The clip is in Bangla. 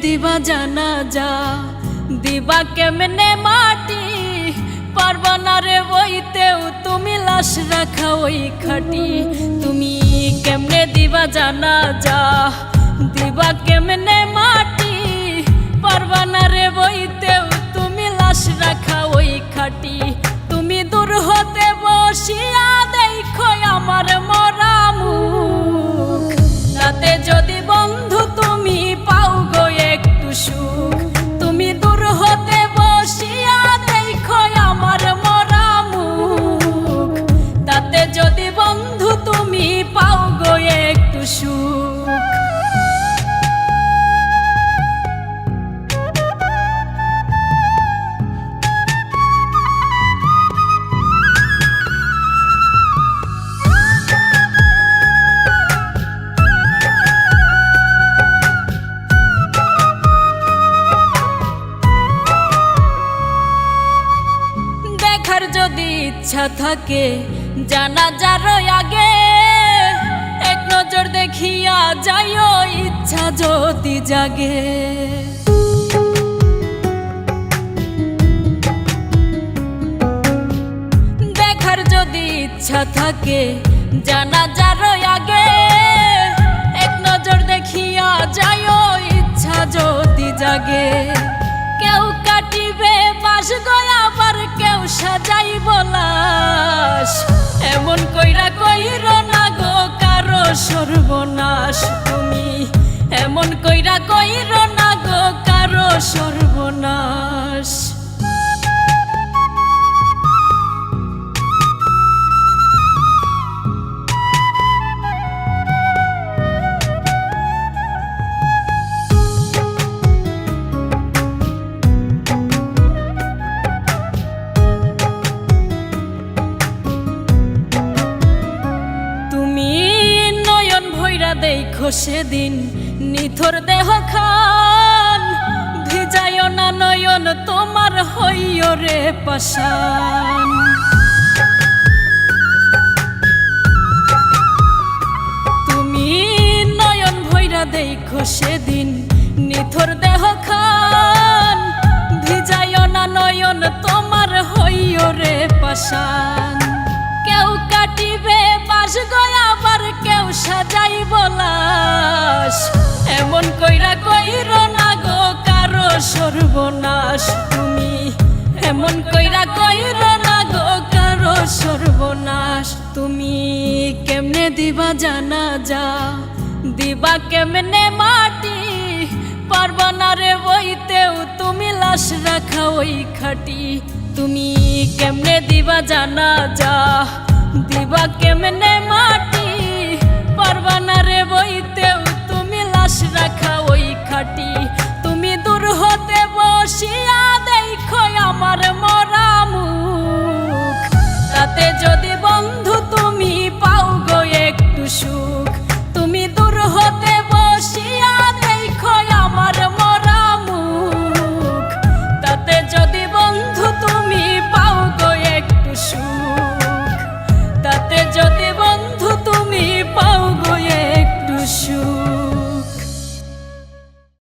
দিবা জানাজা দিবা কেমনে মাটি পারবা না রে বইতেও তুমি লাশ রাখা ওই খাটি তুমি কেমনে দিবা জানাজা দিবা কেমনে মাটি পারবা না রে বইতেও তুমি লাশ রাখা ওই খাটি তুমি দূর হতে বসিয়া দেখো আমার মরা মুখ তাতে যদি বন্ধু তুমি পাও গো একটু সুখ তুমি দূর হতে বসিয়া দেখো আমার মরা মুখ তাতে যদি বন্ধু তুমি পাও গো একটু সুখ যদি ইচ্ছা থাকে জানাজার আগে এক নজর দেখিয়া যাইও ইচ্ছা যদি জাগে দেখার যদি ইচ্ছা থাকে জানাজার আগে এক নজর দেখিয়া যাইও ইচ্ছা যদি জাগে কেউ কাটিবে বাস গয়া আবার কেউ সাজাইব লাশ এমন কইরা কইর না গো কারো সর্বনাশ তুমি এমন কইরা কইর না গো কারো সর্বনাশ দেখো সেদিন নিথর দেহ খান ভিজায় না নয়ন তোমার হইও রে পাশান তুমি নয়ন ভৈরা দেখো সেদিন নিথর দেহ খান ভিজায় না নয়ন তোমার হইও রে পাশান কেউ কাটিবে বাস গয়া আবার কেউ সাজাইব লাশ এমন কইরা কইর না গো কারো সর্বনাশ তুমি এমন কইরা কইর না গো কারো সর্বনাশ তুমি কেমনে দিবা জানাজা দিবা কেমনে মাটি পারবা না রে বইতেও তুমি লাশ রাখা ওই খাটি তুমি কেমনে দিবা জানাজা দিবা কেমনে মাটি পারবা না রে বইতেও তুমি লাশ রাখা